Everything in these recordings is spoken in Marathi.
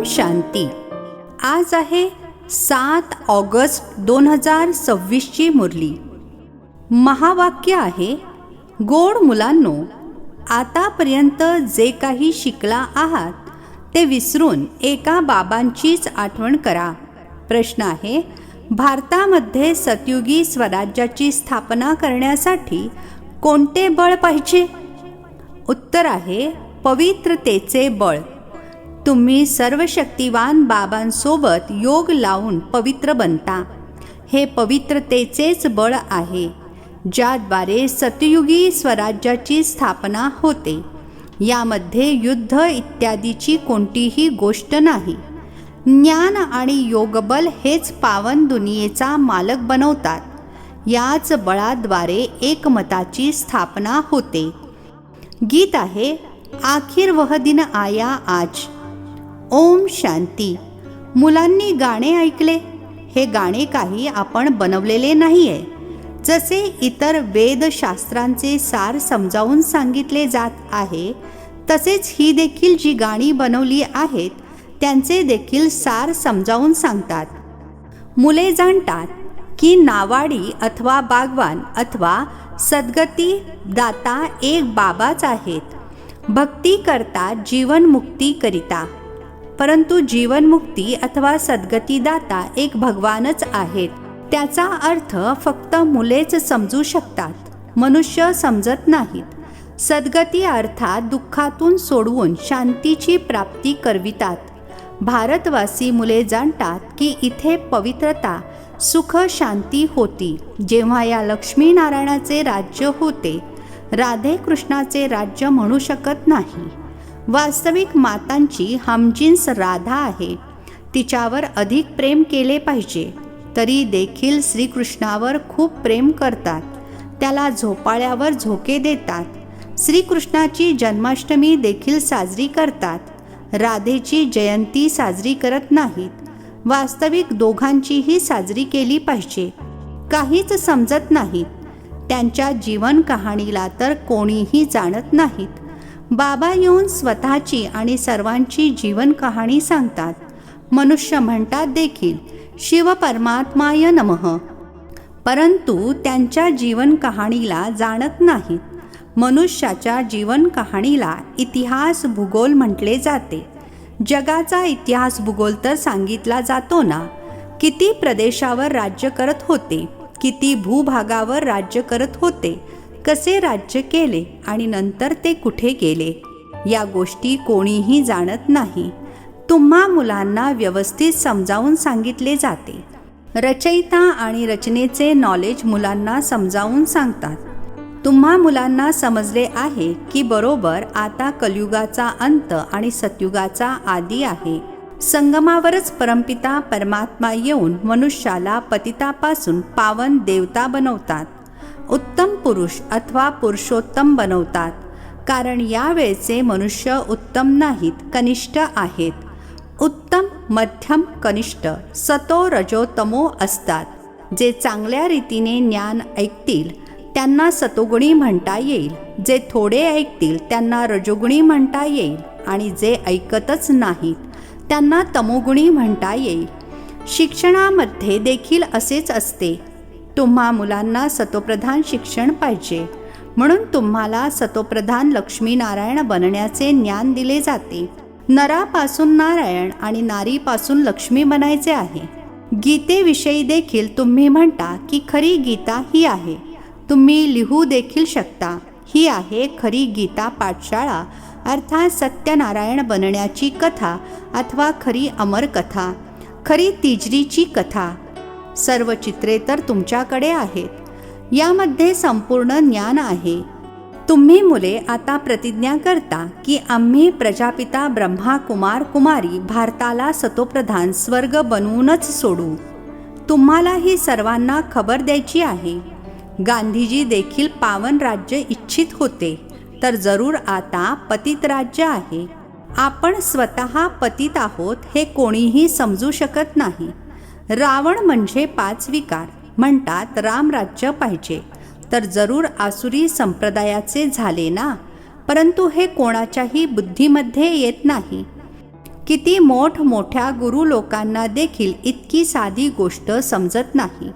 ओम शांती. आज आहे 7 ऑगस्ट 2026ची मुरली. महावाक्य आहे, गोड मुलांनो, आतापर्यंत जे काही शिकला आहात ते विसरून एका बाबांचीच आठवण करा. प्रश्न आहे, भारतामध्ये सतयुगी स्वराज्याची स्थापना करण्यासाठी कोणते बळ पाहिजे? उत्तर आहे, पवित्रतेचे बळ. तुम्ही सर्वशक्तिवान बाबांसोबत योग लावून पवित्र बनता. हे पवित्रतेचेच बळ आहे ज्याद्वारे सतयुगी स्वराज्याची स्थापना होते. यामध्ये युद्ध इत्यादीची कोणतीही गोष्ट नाही. ज्ञान आणि योगबल हेच पावन दुनियेचा मालक बनवतात. याच बळाद्वारे एकमताची स्थापना होते. गीत आहे, आखिर वह दिन आया आज. ओम शांती. मुलांनी गाणे ऐकले. हे गाणे काही आपण बनवलेले नाही आहे. जसे इतर वेदशास्त्रांचे सार समजावून सांगितले जात आहे, तसेच ही देखील जी गाणी बनवली आहेत त्यांचे देखील सार समजावून सांगतात. मुले जाणतात की नावाडी अथवा बागवान अथवा सद्गती दाता एक बाबाच आहेत. भक्ती करता जीवनमुक्ती करिता. परंतु जीवनमुक्ती अथवा सद्गती दाता एक भगवानच आहेत. त्याचा अर्थ फक्त मुलेच समजू शकतात, मनुष्य समजत नाहीत. सद्गती अर्थात दुःखातून सोडवून शांतीची प्राप्ती करवितात. भारतवासी मुले जाणतात की इथे पवित्रता, सुख, शांती होती जेव्हा या लक्ष्मीनारायणाचे राज्य होते. राधे कृष्णाचे राज्य म्हणू शकत नाही. वास्तविक मातांची हमजिन्स राधा आहे. तिच्यावर अधिक प्रेम केले पाहिजे. तरी देखील श्रीकृष्णावर खूप प्रेम करतात. त्याला झोपाळ्यावर झोके देतात. श्रीकृष्णाची जन्माष्टमी देखील साजरी करतात. राधेची जयंती साजरी करत नाहीत. वास्तविक दोघांचीही साजरी केली पाहिजे. काहीच समजत नाहीत. त्यांच्या जीवन कहाणीला तर कोणीही जाणत नाहीत. बाबा येऊन स्वतःची आणि सर्वांची जीवन कहाणी सांगतात. मनुष्य म्हणतात देखील, शिव परमात्माय नमः, परंतु त्यांच्या जीवन कहाणीला जाणत नाहीत. मनुष्याच्या जीवन कहाणीला इतिहास भूगोल म्हटले जाते. जगाचा इतिहास भूगोल तर सांगितला जातो ना. किती प्रदेशावर राज्य करत होते, किती भूभागावर राज्य करत होते, कसे राज्य केले आणि नंतर ते कुठे गेले, या गोष्टी कोणीही जाणत नाही. तुम्हा मुलांना व्यवस्थित समजावून सांगितले जाते. रचयिता आणि रचनेचे नॉलेज मुलांना समजावून सांगतात. तुम्हा मुलांना समजले आहे की बरोबर आता कलियुगाचा अंत आणि सतयुगाचा आदी आहे. संगमावरच परमपिता परमात्मा येऊन मनुष्याला पतितापासून पावन देवता बनवतात. उत्तम पुरुष अथवा पुरुषोत्तम बनवतात. कारण यावेळचे मनुष्य उत्तम नाहीत, कनिष्ठ आहेत. उत्तम, मध्यम, कनिष्ठ, सतो रजो तमो असतात. जे चांगल्या रीतीने ज्ञान ऐकतील त्यांना सतोगुणी म्हणता येईल. जे थोडे ऐकतील त्यांना रजोगुणी म्हणता येईल. आणि जे ऐकतच नाहीत त्यांना तमोगुणी म्हणता येईल. शिक्षणामध्ये देखील असेच असते. तुम्हा मुलांना सतोप्रधान शिक्षण पाहिजे, म्हणून तुम्हाला सतोप्रधान लक्ष्मीनारायण बनण्याचे ज्ञान दिले जाते. नरापासून नारायण आणि नारीपासून लक्ष्मी बनायचे आहे. गीतेविषयी देखील तुम्ही म्हणता की खरी गीता ही आहे. तुम्ही लिहू देखील शकता, ही आहे खरी गीता पाठशाळा, अर्थात सत्यनारायण बनण्याची कथा अथवा खरी अमर कथा, खरी तिजरीची कथा. सर्व चित्रे तर तुमच्याकडे आहेत. यामध्ये संपूर्ण ज्ञान आहे. तुम्ही मुले आता प्रतिज्ञा करता की आम्ही प्रजापिता ब्रह्मा कुमार कुमारी भारताला सतोप्रधान स्वर्ग बनवूनच सोडू. तुम्हाला ही सर्वांना खबर द्यायची आहे. गांधीजी देखील पावन राज्य इच्छित होते, तर जरूर आता पतित राज्य आहे. आपण स्वतः पतित आहोत हे कोणीही समजू शकत नाही. रावण म्हणजे 5 विकार. म्हणतात रामराज्य पाहिजे, तर जरूर आसुरी संप्रदायाचे झाले ना. परंतु हे कोणाच्याही बुद्धीमध्ये येत नाही. किती मोठमोठ्या गुरु लोकांना देखील इतकी साधी गोष्ट समजत नाही.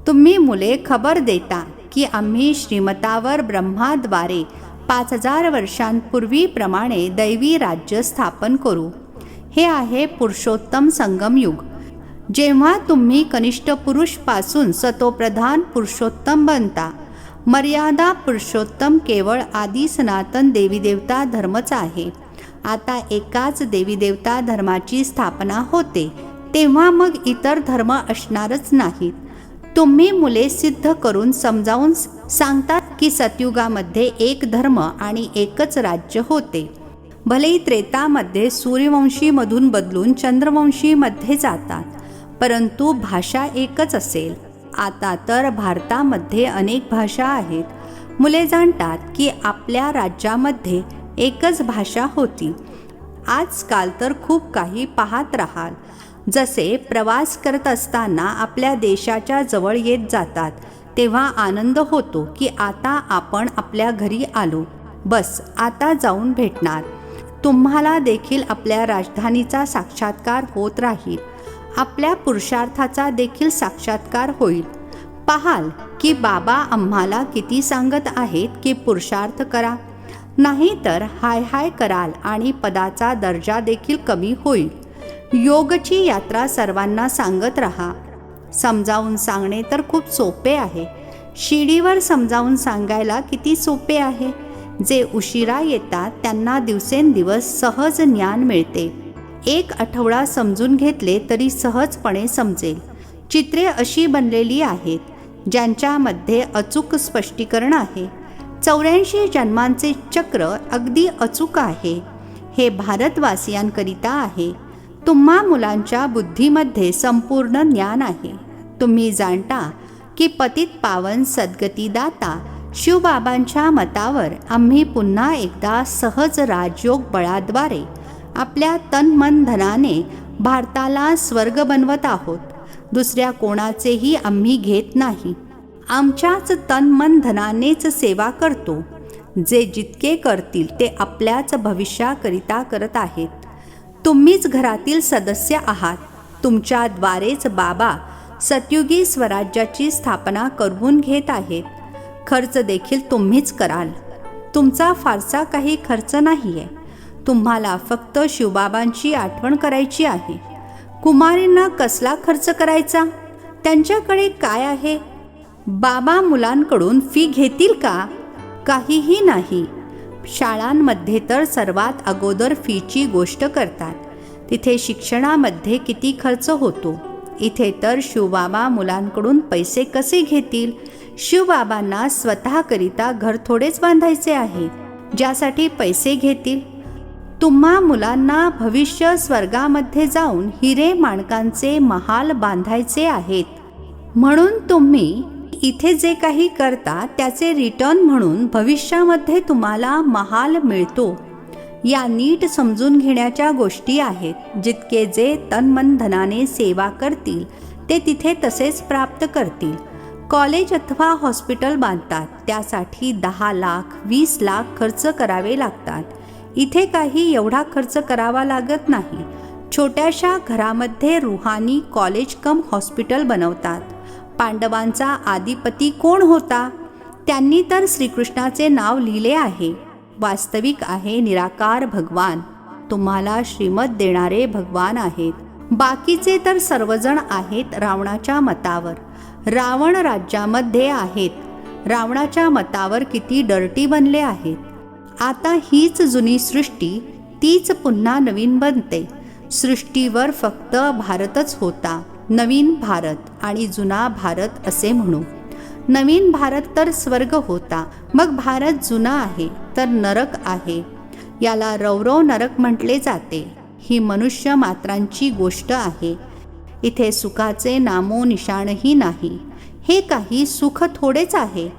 तुम्ही मुले खबर देता की आम्ही श्रीमतावर ब्रह्माद्वारे 5000 वर्षांपूर्वीप्रमाणे दैवी राज्य स्थापन करू. हे आहे पुरुषोत्तम संगम युग. जेव्हा तुम्ही कनिष्ठ पुरुषपासून सतोप्रधान पुरुषोत्तम बनता. मर्यादा पुरुषोत्तम केवळ आदी सनातन देवीदेवता धर्मच आहे. आता एकाच देवीदेवता धर्माची स्थापना होते, तेव्हा मग इतर धर्म असणारच नाहीत. तुम्ही मुले सिद्ध करून समजावून सांगतात की सतयुगामध्ये एक धर्म आणि एकच राज्य होते. भलेही त्रेतामध्ये सूर्यवंशीमधून बदलून चंद्रवंशीमध्ये जातात, परंतु भाषा एकच असेल. आता तर भारतामध्ये अनेक भाषा आहेत. मुले जाणतात की आपल्या राज्यामध्ये एकच भाषा होती. आजकाल तर खूप काही पाहत राहाल. जसे प्रवास करत असताना आपल्या देशाच्या जवळ येत जातात, तेव्हा आनंद होतो की आता आपण आपल्या घरी आलो. बस आता जाऊन भेटणार. तुम्हाला देखील आपल्या राजधानीचा साक्षात्कार होत राहील. आपल्या पुरुषार्थाचा देखील साक्षात्कार होईल. पाहाल की बाबा आम्हाला किती सांगत आहेत की पुरुषार्थ करा, नाहीतर हाय हाय कराल आणि पदाचा दर्जा देखील कमी होईल. योगची यात्रा सर्वांना सांगत राहा. समजावून सांगणे तर खूप सोपे आहे. शिडीवर समजावून सांगायला किती सोपे आहे. जे उशिरा येतात त्यांना दिवसेंदिवस सहज ज्ञान मिळते. एक आठवडा समजून घेतले तरी सहजपणे समजेल. चित्रे अशी बनलेली आहेत ज्यांच्यामध्ये अचूक स्पष्टीकरण आहे. 84 जन्मांचे चक्र अगदी अचूक आहे. हे भारतवासियांकरिता आहे. तुम्हा मुलांच्या बुद्धीमध्ये संपूर्ण ज्ञान आहे. तुम्ही जाणता की पतित पावन सद्गतीदाता शिवबाबांच्या मतावर आम्ही पुन्हा एकदा सहज राजयोग बळाद्वारे आपल्या तन मन धनाने भारताला स्वर्ग बनवत आहोत. दुसऱ्या कोणाचेही आम्ही घेत नाही. आमच्याच तन मन धनानेच सेवा करतो. जे जितके करतील ते आपल्याच भविष्याकरिता करत आहेत. तुम्हीच घरातील सदस्य आहात. तुमच्याद्वारेच बाबा सतयुगी स्वराज्याची स्थापना करून घेत आहेत. खर्च देखील तुम्हीच कराल. तुमचा फारसा काही खर्च नाही आहे. तुम्हाला फक्त शिवबाबांची आठवण करायची आहे. कुमारींना कसला खर्च करायचा? त्यांच्याकडे काय आहे? बाबा मुलांकडून फी घेतील का? काहीही नाही. शाळांमध्ये तर सर्वात अगोदर फीची गोष्ट करतात. तिथे शिक्षणामध्ये किती खर्च होतो. इथे तर शिवबाबा मुलांकडून पैसे कसे घेतील? शिवबाबांना स्वतःकरिता घर थोडेच बांधायचे आहे ज्यासाठी पैसे घेतील. तुम्हा मुलांना भविष्य स्वर्गामध्ये जाऊन हिरे माणकांचे महाल बांधायचे आहेत. म्हणून तुम्ही इथे जे काही करता त्याचे रिटर्न म्हणून भविष्यामध्ये तुम्हाला महाल मिळतो. या नीट समजून घेण्याच्या गोष्टी आहेत. जितके जे तन मन धनाने सेवा करतील ते तिथे तसेच प्राप्त करतील. कॉलेज अथवा हॉस्पिटल बांधतात, त्यासाठी 10 लाख 20 लाख खर्च करावे लागतात. इथे काही एवढा खर्च करावा लागत नाही. छोट्याशा घरामध्ये रुहानी कॉलेज कम हॉस्पिटल बनवतात. पांडवांचा आदिपती कोण होता? त्यांनी तर श्रीकृष्णाचे नाव लिहिले आहे. वास्तविक आहे निराकार भगवान. तुम्हाला श्रीमत देणारे भगवान आहेत. बाकीचे तर सर्वजण आहेत रावणाच्या मतावर. रावण राज्यामध्ये आहेत. रावणाच्या मतावर किती डर्टी बनले आहेत. आता हीच जुनी सृष्टी तीच पुन्हा नवीन बनते. सृष्टीवर फक्त भारतच होता. नवीन भारत आणि जुना भारत असे म्हणू. नवीन भारत तर स्वर्ग होता. मग भारत जुना आहे तर नरक आहे. याला रौरव नरक म्हटले जाते. ही मनुष्य मात्रांची गोष्ट आहे. इथे सुखाचे नामोनिशाणही नाही. हे काही सुख थोडेच आहे.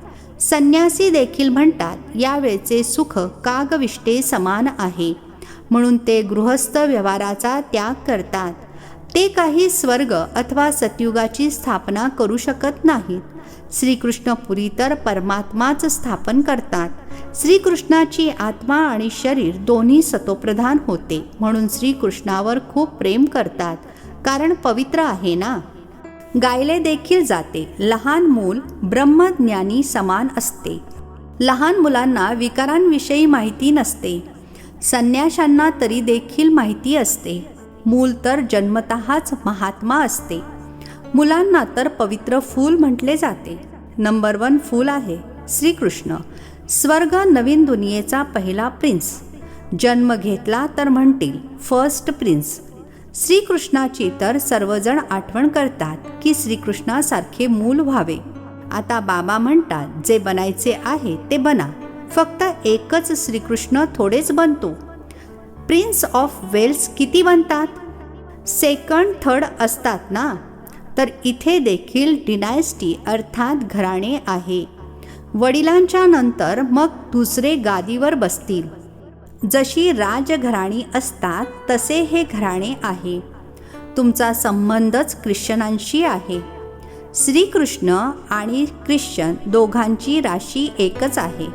संन्यासी देखील म्हणतात यावेळचे सुख कागविष्टे समान आहे. म्हणून ते गृहस्थ व्यवहाराचा त्याग करतात. ते काही स्वर्ग अथवा सतयुगाची स्थापना करू शकत नाहीत. श्रीकृष्ण पुरी तर परमात्माच स्थापन करतात. श्रीकृष्णाची आत्मा आणि शरीर दोन्ही सतोप्रधान होते, म्हणून श्रीकृष्णावर खूप प्रेम करतात, कारण पवित्र आहे ना. गायले देखील जाते, लहान मूल ब्रह्मज्ञानी समान असते. लहान मुलांना विकारांविषयी माहिती नसते, संन्याशांना तरी देखील माहिती असते. मूल तर जन्मतःच महात्मा असते. मुलांना तर पवित्र फूल म्हटले जाते. नंबर 1 फूल आहे श्रीकृष्ण. स्वर्ग नवीन दुनियेचा पहिला प्रिन्स. जन्म घेतला तर म्हणतील फर्स्ट प्रिन्स. श्रीकृष्णाची तर सर्वजण आठवण करतात की श्रीकृष्णासारखे मूल व्हावे. आता बाबा म्हणतात, जे बनायचे आहे ते बना, फक्त एकच श्रीकृष्ण थोडेच बनतो. प्रिन्स ऑफ वेल्स किती बनतात? सेकंड थर्ड असतात ना. तर इथे देखील डिनायस्टी अर्थात घराणे आहे. वडिलांच्या नंतर मग दुसरे गादीवर बसतील. जशी राजघराणी असतात तसे हे घराणे आहे. तुमचा संबंधच ख्रिश्चनांशी आहे. श्रीकृष्ण आणि ख्रिश्चन दोघांची राशी एकच आहे.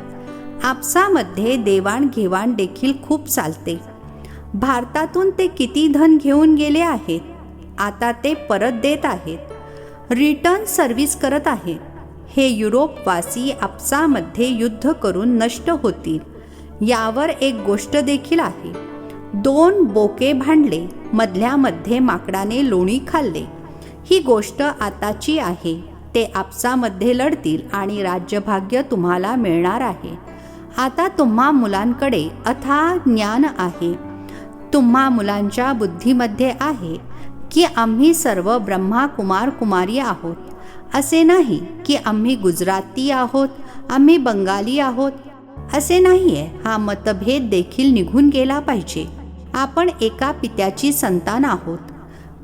आपसामध्ये देवाणघेवाण देखील खूप चालते. भारतातून ते किती धन घेऊन गेले आहेत, आता ते परत देत आहेत. रिटर्न सर्व्हिस करत आहेत. हे युरोपवासी आपसामध्ये युद्ध करून नष्ट होतील. यावर एक गोष्ट देखील आहे. 2 बोके भांडले, मधल्यामध्ये माकडाने लोणी खाल्ले. ही गोष्ट आताची आहे. ते आपसामध्ये लढतील आणि राज्यभाग्य तुम्हाला मिळणार आहे. आता तुम्हा मुलांकडे अथाह ज्ञान आहे. तुम्हा मुलांच्या बुद्धीमध्ये आहे की आम्ही सर्व ब्रह्मा कुमार कुमारी आहोत. असे नाही की आम्ही गुजराती आहोत, आम्ही बंगाली आहोत, असे नाही आहे. हा मतभेद देखील निघून गेला पाहिजे. आपण एका पित्याची संतान आहोत.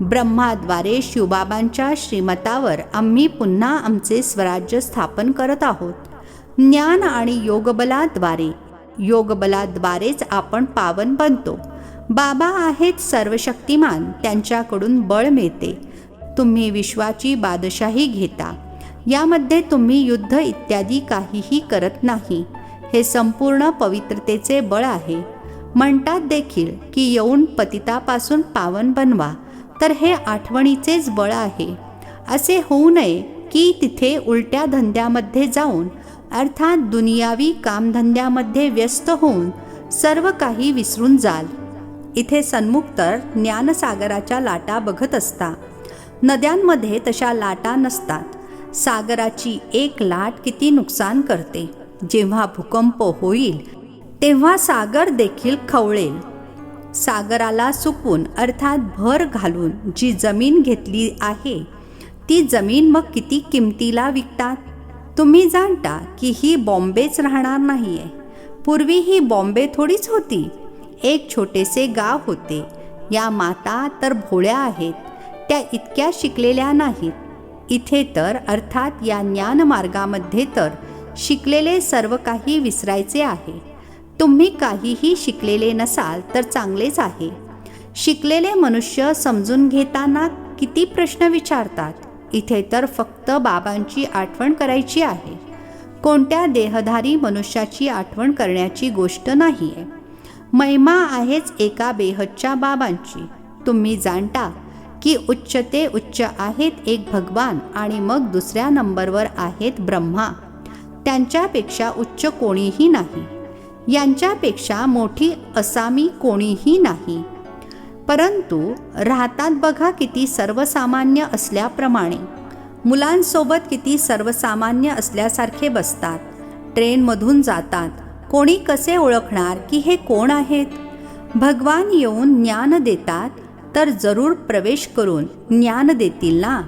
ब्रह्माद्वारे शिवबाबांच्या श्रीमतावर आम्ही पुन्हा आमचे स्वराज्य स्थापन करत आहोत. ज्ञान आणि योगबलाद्वारेच आपण पावन बनतो. बाबा आहेत सर्वशक्तिमान, त्यांच्याकडून बळ मिळते. तुम्ही विश्वाची बादशाही घेता. यामध्ये तुम्ही युद्ध इत्यादी काहीही करत नाही. हे संपूर्ण पवित्रतेचे बळ आहे. म्हणतात देखील की येऊन पतितापासून पावन बनवा, तर हे आठवणीचेच बळ आहे. असे होऊ नये की तिथे उलट्या धंद्यामध्ये जाऊन अर्थात दुनियावी कामधंद्यामध्ये व्यस्त होऊन सर्व काही विसरून जाल. इथे सन्मुख तर ज्ञानसागराच्या लाटा बघत असता. नद्यांमध्ये तशा लाटा नसतात. सागराची एक लाट किती नुकसान करते. जेव्हा भूकंप होईल तेव्हा सागर देखील खवळेल. सागराला सुकवून अर्थात भर घालून जी जमीन घेतली आहे ती जमीन मग किती किमतीला विकतात. तुम्ही जाणता की ही बॉम्बेच राहणार नाहीये. पूर्वी ही बॉम्बे थोडीच होती. एक छोटेसे गाव होते. या माता तर भोळ्या आहेत. त्या इतक्या शिकलेल्या नाहीत. इथे तर अर्थात या ज्ञानमार्गामध्ये तर शिकलेले सर्व काही विसरायचे आहे. तुम्ही काहीही शिकलेले नसाल तर चांगलेच आहे. शिकलेले मनुष्य समजून घेताना किती प्रश्न विचारतात. इथे तर फक्त बाबांची आठवण करायची आहे. कोणत्या देहधारी मनुष्याची आठवण करण्याची गोष्ट नाही आहे. महिमा आहेच एका बेहदच्या बाबांची. तुम्ही जाणता की उच्च ते उच्च आहेत एक भगवान आणि मग दुसऱ्या नंबरवर आहेत ब्रह्मा. त्यांच्यापेक्षा उच्च कोणीही नाही. यांच्यापेक्षा मोठी असामी कोणीही नाही. परंतु राहतात बघा किती सर्वसामान्य असल्याप्रमाणे. मुलांसोबत किती सर्वसामान्य असल्यासारखे बसतात. ट्रेनमधून जातात. कोणी कसे ओळखणार की हे कोण आहेत? भगवान येऊन ज्ञान देतात तर जरूर प्रवेश करून ज्ञान देतील ना.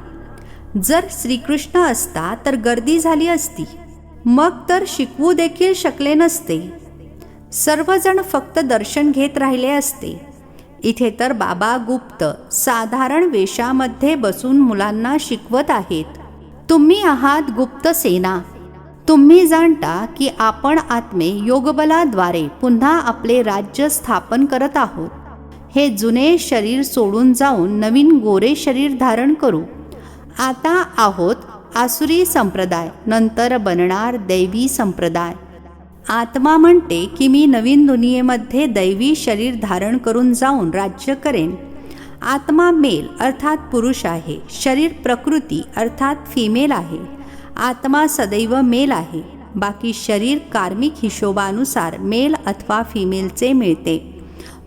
जर श्रीकृष्ण असता तर गर्दी झाली असती. मग तर शिकवू देखील शकले नसते. सर्वजण फक्त दर्शन घेत राहिले असते. इथे तर बाबा गुप्त साधारण वेशामध्ये बसून मुलांना शिकवत आहेत. तुम्ही आहात गुप्त सेना. तुम्ही जाणता की आपण आत्मे योगबलाद्वारे पुन्हा आपले राज्य स्थापन करत आहोत. हे जुने शरीर सोडून जाऊन नवीन गोरे शरीर धारण करू. आता आहोत आसुरी संप्रदाय, नंतर बनणार दैवी संप्रदाय. आत्मा म्हणते की मी नवीन दुनियेमध्ये दैवी शरीर धारण करून जाऊन राज्य करेन. आत्मा मेल अर्थात पुरुष आहे, शरीर प्रकृती अर्थात फिमेल आहे. आत्मा सदैव मेल आहे, बाकी शरीर कार्मिक हिशोबानुसार मेल अथवा फिमेलचे मिळते.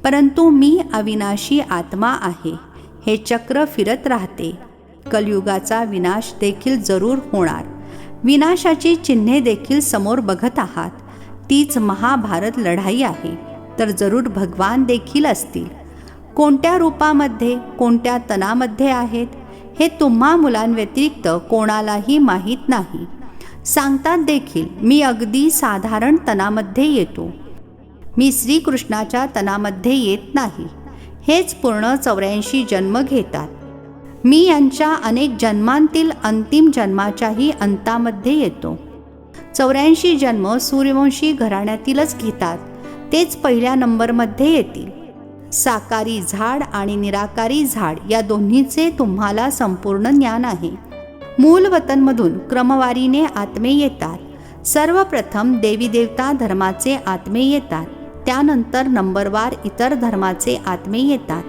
परंतु मी अविनाशी आत्मा आहे. हे चक्र फिरत राहते. कलियुगाचा विनाश देखील जरूर होणार. विनाशाची चिन्हे देखील समोर बघत आहात. तीच महाभारत लढाई आहे. तर जरूर भगवान देखील असतील. कोणत्या रूपामध्ये, कोणत्या तनामध्ये आहेत हे तुम्हा मुलांव्यतिरिक्त कोणालाही माहीत नाही. सांगतात देखील मी अगदी साधारण तनामध्ये येतो. मी श्रीकृष्णाच्या तनामध्ये येत नाही. हेच पूर्ण 84 जन्म घेतात. मी यांच्या अनेक जन्मांतील अंतिम जन्माच्याही अंतामध्ये येतो. 84 जन्म सूर्यवंशी घराण्यातीलच घेतात. तेच पहिल्या नंबरमध्ये येतील. साकारी झाड आणि निराकारी झाड या दोन्हीचे तुम्हाला संपूर्ण ज्ञान आहे. मूल वतनमधून क्रमवारीने आत्मे येतात. सर्वप्रथम देवी देवता धर्माचे आत्मे येतात. त्यानंतर नंबरवार इतर धर्माचे आत्मे येतात.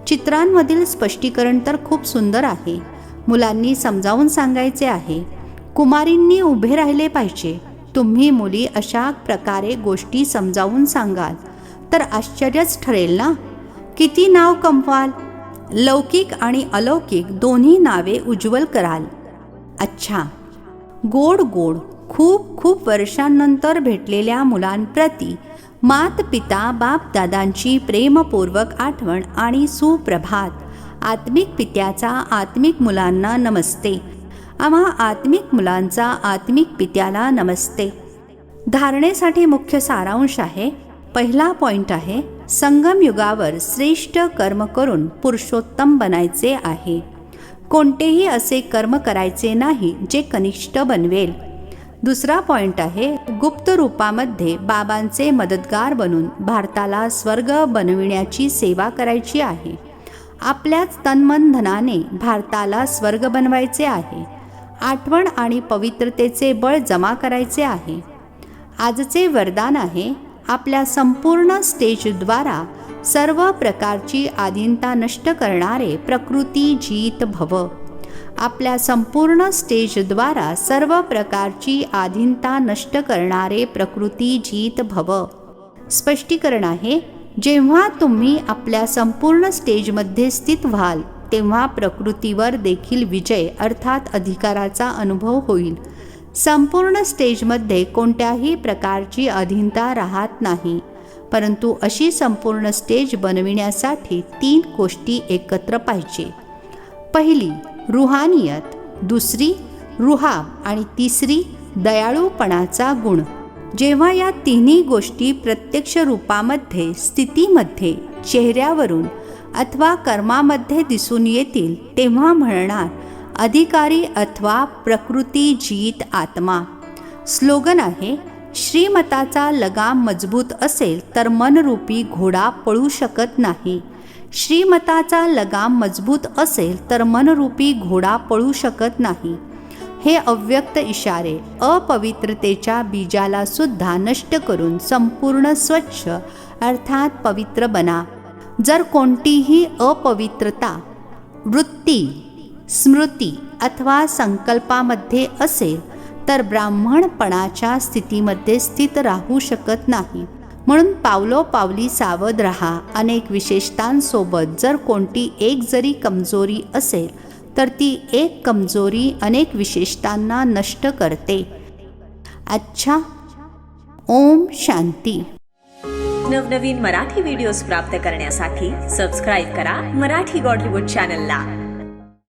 चित्रांमधील स्पष्टीकरण तर खूप सुंदर आहे. मुलांनी समजावून सांगायचे आहे. कुमारींनी उभे राहिले पाहिजे. तुम्ही मुली अशा प्रकारे गोष्टी समजावून सांगाल तर आश्चर्यच ठरेल ना. किती नाव कमवाल. लौकिक आणि अलौकिक दोन्ही नावे उज्ज्वल कराल. अच्छा, गोड गोड खूप खूप वर्षांनंतर भेटलेल्या मुलांप्रती मात पिता बाप दादांची प्रेमपूर्वक आठवण आणि सुप्रभात. आत्मिक पित्याचा आत्मिक मुलांना नमस्ते. आम्हा आत्मिक मुलांचा आत्मिक पित्याला नमस्ते. धारणेसाठी मुख्य सारांश आहे. पहिला पॉइंट आहे, संगम युगावर श्रेष्ठ कर्म करून पुरुषोत्तम बनायचे आहे. कोणतेही असे कर्म करायचे नाही जे कनिष्ठ बनवेल. दुसरा पॉइंट आहे, गुप्त रूपामध्ये बाबांचे मदतगार बनून भारताला स्वर्ग बनविण्याची सेवा करायची आहे. आपल्याच तनमन धनाने भारताला स्वर्ग बनवायचे आहे. आठवण आणि पवित्रतेचे बळ जमा करायचे आहे. आजचे वरदान आहे, आपल्या संपूर्ण स्टेजद्वारा सर्व प्रकारची आधीनता नष्ट करणारे प्रकृती जीत भव. आपल्या संपूर्ण स्टेजद्वारा सर्व प्रकारची आधीनता नष्ट करणारे प्रकृती जीत भव. स्पष्टीकरण आहे, जेव्हा तुम्ही आपल्या संपूर्ण स्टेजमध्ये स्थित व्हाल तेव्हा प्रकृतीवर देखील विजय अर्थात अधिकाराचा अनुभव होईल. संपूर्ण स्टेजमध्ये कोणत्याही प्रकारची अधीनता राहत नाही. परंतु अशी संपूर्ण स्टेज बनविण्यासाठी 3 गोष्टी एकत्र पाहिजे. पहिली रुहानियत, दुसरी रुहाब आणि तिसरी दयाळूपणाचा गुण. जेव्हा या तिन्ही गोष्टी प्रत्यक्ष रूपामध्ये, स्थितीमध्ये, चेहऱ्यावरून अथवा कर्मामध्ये दिसून येतील तेव्हा म्हणणार अधिकारी अथवा प्रकृती जीत आत्मा. स्लोगन आहे, श्रीमताचा लगाम मजबूत असेल तर मनरूपी घोडा पळू शकत नाही. श्रीमताचा लगाम मजबूत असेल तर मनरूपी घोडा पळू शकत नाही. हे अव्यक्त इशारे अपवित्रतेच्या बीजाला सुद्धा नष्ट करून संपूर्ण स्वच्छ अर्थात पवित्र बना. जर कोणतीही अपवित्रता वृत्ती, स्मृती अथवा संकल्पामध्ये असेल तर ब्राह्मणपणाच्या स्थितीमध्ये स्थित राहू शकत नाही. म्हणून पावलोपावली सावध राहा. अनेक विशेषतांसोबत जर कोणती एक जरी कमजोरी असेल तर ती एक कमजोरी अनेक विशेषतांना नष्ट करते. अच्छा, ओम शांती. नवनवीन मराठी व्हिडिओज प्राप्त करण्यासाठी सबस्क्राईब करा मराठी गॉड रिपोर्ट चॅनलला.